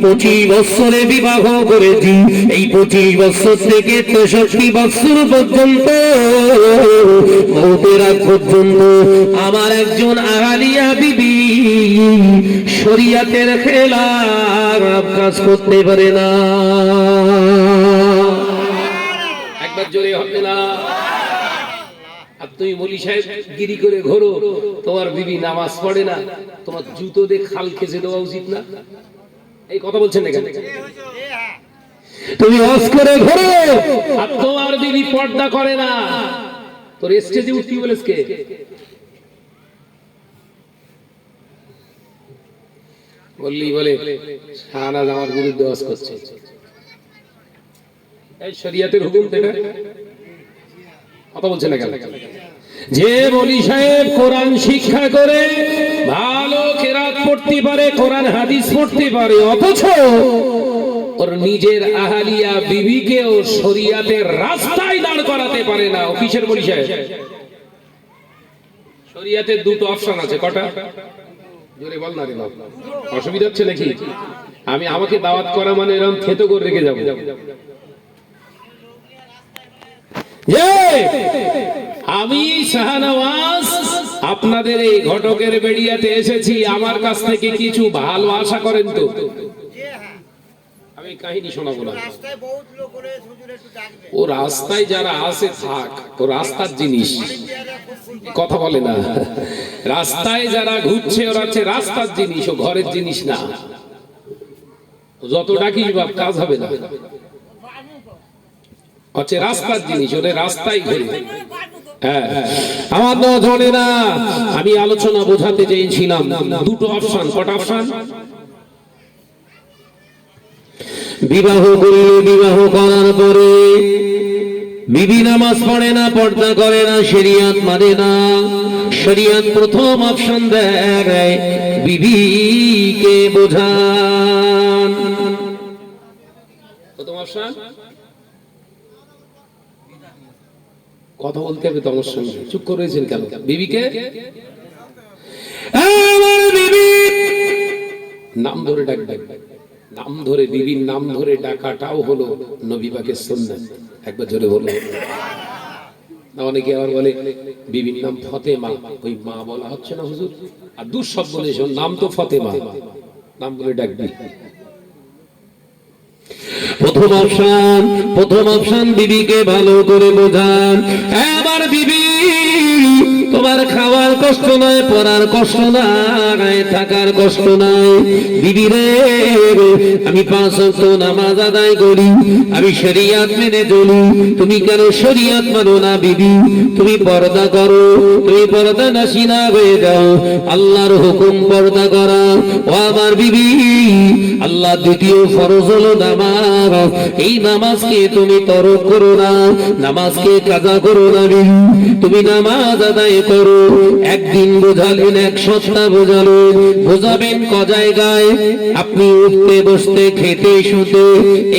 25 বছরে বিবাহ করেছি, এই 25 বছর থেকে 63 বছর পর্যন্ত মৌতের আগ পর্যন্ত আমার একজন আলিয়া বিবি শরীয়তের খেলাফ কাজ করতে পারে না। একবার জোরে হবে না? আর তুমি মৌলী সাহেব গিরি করে ঘোরো, তোমার বিবি নামাজ পড়ে না, তোমার জুতো দিয়ে খাল খেসে দেওয়া উচিত না? এই কথা বলছেন না কেন? তুমি হজ করে ঘোরো আর তোমার বিবি পর্দা করে না, তোর স্টেজে উঠতে বলেছ কে? বললি বলে শাহনাজ আমার বিরুদ্ধে হজ করছে, এই শরীয়তের হুকুম থেকে কথা বলছে না কেন? যে মৌলী সাহেব কোরআন শিক্ষা করে ভালো কেরাত পড়তে পারে, কোরআন হাদিস পড়তে পারে, অথচ ওর নিজের আহলিয়া বিবিকে ও শরীয়তের রাস্তায় দাঁড় করাতে পারে না, ও কিসের মৌলী সাহেব? শরীয়তের দুটো অপশন আছে, কটা? জোরে বল না রে বাপ, অসুবিধা হচ্ছে নাকি? আমি আমাকে দাওয়াত করা মানে এরকম থেতো করে রেখে যাবো? আমি শাহনওয়াজ আপনাদের এই ঘটকের বেড়িয়াতে এসেছি, আমার কাছ থেকে কিছু ভালো আশা করেন তো? আমি কাহিনী শোনাবো না, ও রাস্তায় যারা আছে থাক, ও রাস্তার জিনিস, কথা বলে না। রাস্তায় যারা ঘুরছে ওরা হচ্ছে রাস্তার জিনিস, ও ঘরের জিনিস না। যত ডাকিস বাপ কাজ হবে না, হচ্ছে রাস্তার জিনিস, ওদের রাস্তায় ঘুরে। হ্যাঁ, আমার তো জানে না, আমি আলোচনা বোঝাতে চেয়েছিলাম দুটো অপশন। কটা অপশন? বিবাহ করলে, বিবাহ করার পরে বিবি নামাজ পড়ে না, পর্দা করে না, শরীয়ত মানে না। শরীয়ত প্রথম অপশন দেয় বিবিকে বোঝান। প্রথম অপশন, কথা বলতে হবে তো আমার সঙ্গে, চুপ করেছেন কেন? বিবিকে বিবি নাম ধরে ডাক, নাম ধরে বিবির নাম ধরে ডাকাটাও হলো নবী পাকের সুন্নাত। একবার জোরে বলো না। অনেকে আবার বলে বিবির নাম ফতেমা, ওই মা বলা হচ্ছে না হুজুর, আর দুঃশব্দ বলে নাম তো ফতেমা, নাম বলে ডাকবি। প্রথম অপশন বিবিকে ভালো করে বোঝান। আমার বিবি, তোমার খাওয়ার কষ্ট নয়, পড়ার কষ্ট নাই, থাকার কষ্ট নাই। বিবি রে, আমি 5 ওয়াক্ত নামাজ আদায় করি, আমি শরীয়ত মেনে চলি, তুমি কেন শরীয়ত মানো না? বিবি তুমি পর্দা করো, তুমি পর্দা নাশি না হয়ে যাও। আল্লাহর হুকুম পর্দা করা। ও আমার বিবি, আল্লাহ দ্বিতীয় ফরজ হলো নামাজ, এই নামাজকে তুমি তরক করো না, নামাজকে কাজা করো না। বিবি তুমি নামাজ আদায় করো, একদিন বোঝালেন, এক সপ্তাহ বোঝালেন, বোঝাবেন ক জায়গায়? আপনি উঠতে বসতে খেতে শুতে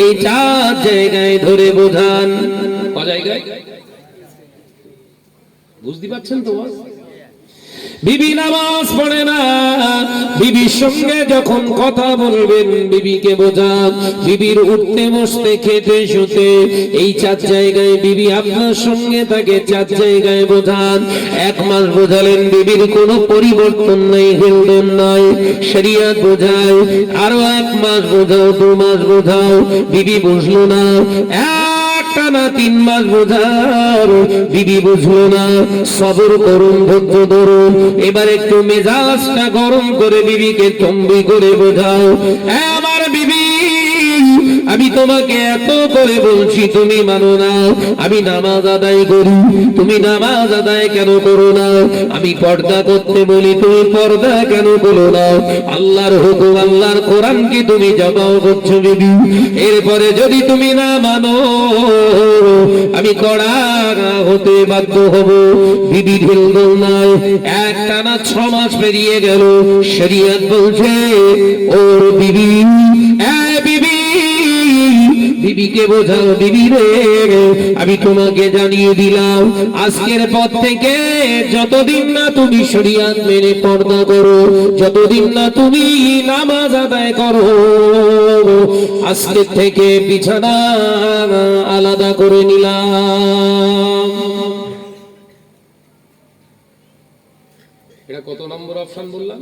এই 4 জায়গায় ধরে বোঝান। ক জায়গায় বুঝতে পারছেন তো? বিবি নামাজ পড়ে না, বিবির সঙ্গে যখন কথা বলবেন বিবিকে বোঝান। বিবির উঠতে বসতে খেতে শুতে এই 4 জায়গায় বিবি আপনার সঙ্গে থাকে, 4 জায়গায় বোঝান। 1 মাস বোঝালেন, বিবির কোনো পরিবর্তন নাই, হেলদোল নাই, শরীয়ত বোঝায়। আরো 1 মাস বোঝাও, 2 মাস বোঝাও, বিবি বুঝলো না। টানা 3 মাস বোঝার, বিবি বুঝলো না। সবর করুন, ধৈর্য ধরুন, এবার একটু মেজাজটা গরম করে বিবিকে তম্বি করে বোঝাও। আমার বিবি, আমি তোমাকে এত করে বলছি, তুমি মানো না। আমি নামাজ আদায় করি, তুমি নামাজ আদায় কেন করো না? আমি পর্দা করতে বলি, তুমি পর্দা কেন করো না? আল্লাহর হুকুম, আল্লাহর কোরআন কি তুমি জবাব করছো বিবি? এরপরে যদি তুমি না মানো, আমি কড়া হতে বাধ্য হব। বিবি ঢিলদোল নাই, একটানা 6 মাস পেরিয়ে গেল। শরীয়ত বলছে, ওর বিবি, বিবিকে বিবিকে বোঝাও, বিবি রে আমি তোমাকে জানিয়ে দিলাম আজকের পর থেকে যতদিন না তুমি শরিয়াত মেনে পর্দা করো, যতদিন না তুমি নামাজ আদায় করো, আজকে থেকে বিছানা আলাদা করে নিলাম। এটা কত নম্বর অপশন বললাম?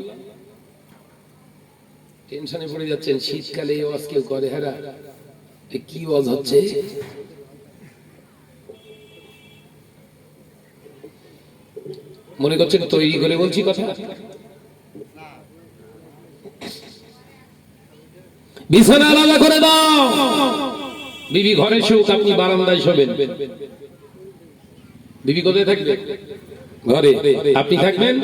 টেনশনে পড়ে যাচ্ছেন, শীতকালে এই ওয়াজ কেউ করে? হ্যাঁ, কি ওয়াজ হচ্ছে? মনে করছেন তৈরি করে বলছি কথা? বিছানা আলাদা করে দাও। বিবি ঘরে শুক, আপনি বারান্দায় শোবেন। বিবি কোথায় থাকবে? ঘরে। আপনি থাকবেন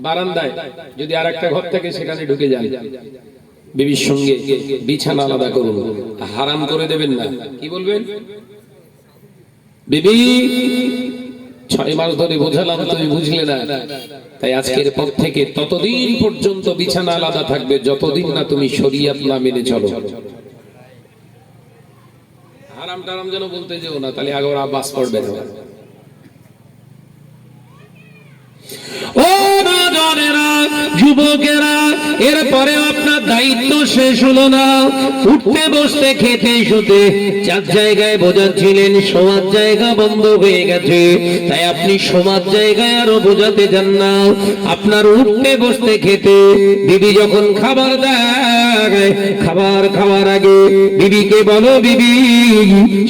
বারান্দায়। যদি আর একটা ঘর থাকে সেখানে ঢুকে যান। বিবির সঙ্গে বিছানা আলাদা করুন, হারাম করে দেবেন না। কি বলবেন? বিবি 6 মাস ধরে বোঝালাম, তুমি বুঝলে না, তাই আজকের পর থেকে ততদিন পর্যন্ত বিছানা আলাদা থাকবে যতদিন না তুমি শরীয়ত না মেনে চলো। হারাম টারাম যেন বলতে যেও না, তাহলে আগে ওরা বাস পড়বে না। ও নজরেরা, যুবকেরা, এরপরে আপনার দায়িত্ব শেষ হলো না। উঠতে বসতে খেতে শুতে 4 জায়গায় বোঝাচ্ছিলেন, শোয়ার জায়গা বন্ধ হয়ে গেছে, তাই আপনি শোয়ার জায়গায় আরো বোঝাতে যান না। আপনার উঠতে বসতে খেতে বিবি যখন খাবার দেয়, খাবার খাওয়ার আগে বিবিকে বলো, বিবি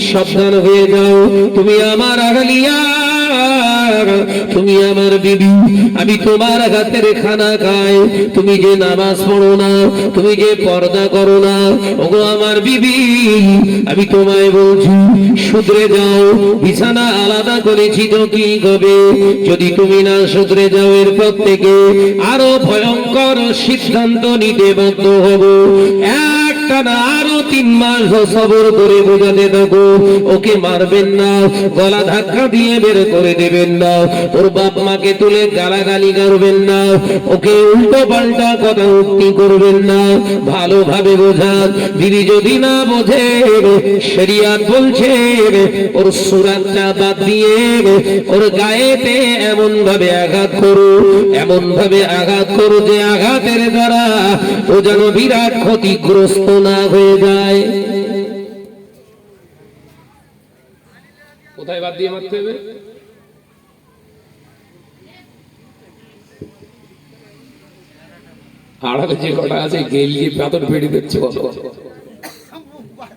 সাবধান হয়ে যাও, তুমি আমার আহলিয়া, তুমি আমার বিবি, আমি তোমার হাতের খানা খাই, তুমি যে নামাজ পড়ো না, তুমি যে পর্দা করো না, ওগো আমার বিবি, আমি তোমায় বলছি শুধরে যাও। বিছানা আলাদা করেছি তো কি হবে? যদি তুমি না শুধরে যাও, এরপর থেকে আরো ভয়ঙ্কর সিদ্ধান্ত নিতে বাধ্য হব। একটা না আরো 3 মাস সবর করে বোঝাতে থাকো, ওকে মারবেন না, গলা ধাক্কা দিয়ে বের করে দেবেন না, ওর বাপ মাকে তুলে গালাগালি করবেন না, ওকে উল্টো পাল্টা কথা উক্তি করবেন না, ভালোভাবে বোঝান। বিবি যদি না বোঝে, শরিয়ত বলছে ওর সুরাতটা বাদ দিয়ে ওর গায়েতে এমন ভাবে আঘাত করো, এমন ভাবে আঘাত করো যে আঘাতের দ্বারা ও যেন বিরাট ক্ষতিগ্রস্ত না হয়ে যায়। কোথায় বাদ দিয়ে মারতে হবে? আড়ালে যে কটা আছে গেলিয়ে পাথর ফেটে দিচ্ছে,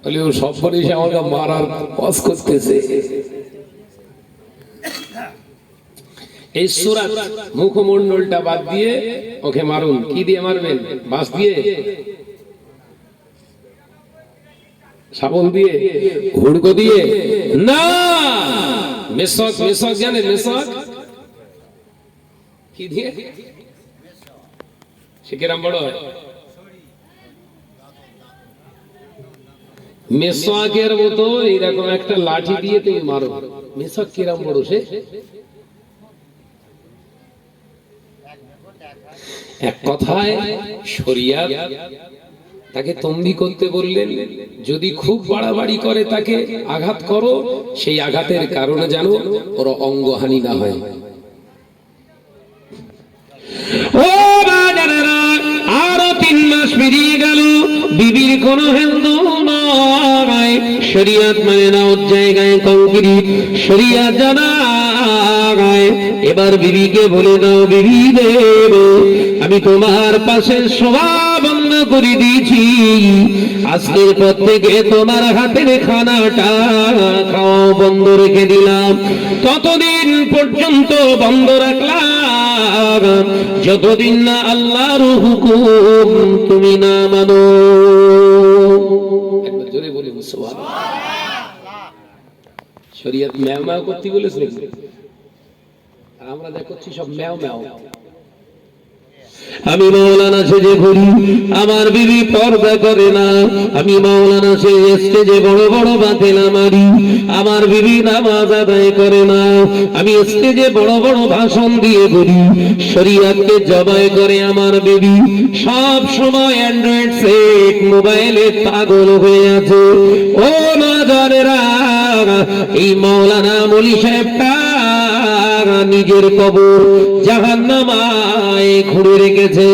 বলে ও সব করে এসে আমাকে মারার পজ করতেছে। এই সূরাত মুখমণ্ডলটা বাদ দিয়ে ওকে মারুন। কি দিয়ে মারবেন? বাঁশ দিয়ে, শাবল দিয়ে, হুড়কো দিয়ে না, মেশক। মেশক জানেন? মেশক কি দিয়ে? সে কিরম বড় হয়? মেশকের মতো এইরকম একটা লাঠি দিয়ে তুমি মারো। মেশক কিরম বড়? সে এক কথায় শরিয়ত তাকে তম্বি করতে বললেন, যদি খুব বাড়াবাড়ি করে তাকে আঘাত করো, সেই আঘাতের কারণে যেন ওর অঙ্গহানি না হয়। ও বাজারেরা, আরো 3 মাস পেরিয়ে গেল, বিবির কোনো হিন্দু নয়, শরিয়ত মানে না, ওর জায়গায় কংক্রিট, শরিয়ত জানা। এবার বিবিকে বলে দাও, বিবি দেব, আমি তোমার পাশে শোয়া বন্ধ করে দিয়েছি, আজকের পর থেকে তোমার হাতের খানাটা খাওয়া বন্ধ রেখে দিলাম। ততদিন পর্যন্ত বন্ধ রাখলাম যতদিন না আল্লাহর হুকুম তুমি না মানো। একবার জোরে বলে সুবহানাল্লাহ। শরিয়ত ম্যাও ম্যাও করতে বলেছে, আর আমরা যা করছি সব ম্যাও ম্যাও। আমি মাওলানা সেজে ঘুরি, আমার বিবি পর্দা করে না। আমি মাওলানা সেজে স্টেজে বড় বড় বাতিলা মারি, আমার বিবি নামাজ আদায় করে না। আমি স্টেজে বড় বড় ভাষণ দিয়ে ঘুরি, শরীয়তকে জবাই করে আমার বিবি। সব সময় অ্যান্ড্রয়েড সেট মোবাইলে পাগল হয়ে আছে। ও নজরেরা, এই মাওলানা মলি সাহেবটা নিজের কবর জাহান্নামায় খুঁড়ে রেখেছে।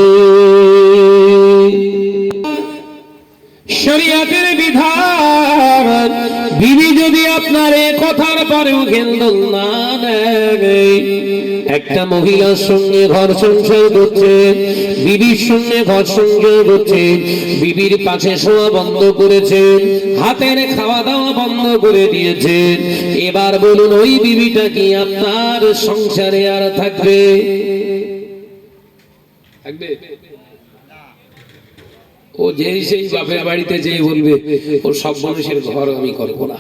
শরীয়তের বিধান, বিবি যদি আপনার এ কথার পরেও খেলদল না দেয়, একটা মহিলার সঙ্গে ঘর সংসার করছে, বিবির সঙ্গে ঘর সংসার করছে, বিবির পাশে শোয়া বন্ধ করেছেন, হাতের খাওয়া দাওয়া বন্ধ করে দিয়েছেন, এবার বলুন ওই বিবিটা কি আপনার সংসারে আর থাকবে? থাকবে? ও যেই সেই বাপের বাড়িতে যেই বলবে ও সব মানুষের ঘর আমি করবো না,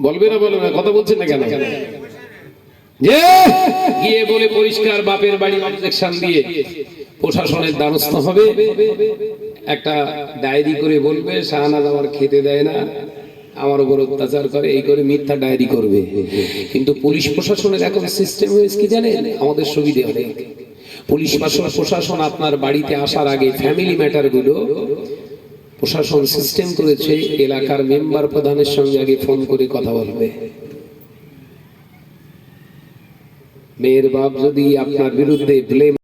বলবে না? বলবে না? কথা বলছেন না কেন? যে গিয়ে বলে পরিষ্কার বাপের বাড়ি অবজেকশন দিয়ে প্রশাসনের দ্বারস্থ হবে, একটা ডায়েরি করে বলবে শাহনাজ আমার খেতে দেয় না, আমার উপর অত্যাচার করে, এই করে মিথ্যা ডায়েরি করবে। কিন্তু পুলিশ প্রশাসনের এখন সিস্টেম হয়েছে কি জানেন? আমাদের সুবিধে অনেক। পুলিশ প্রশাসন আপনার বাড়িতে আসার আগে ফ্যামিলি ম্যাটার গুলো প্রশাসন সিস্টেম করেছে, এলাকার মেম্বার প্রধানের সঙ্গে আগে ফোন করে কথা বলবে। মেয়ের বাপ যদি আপনার বিরুদ্ধে ব্লেম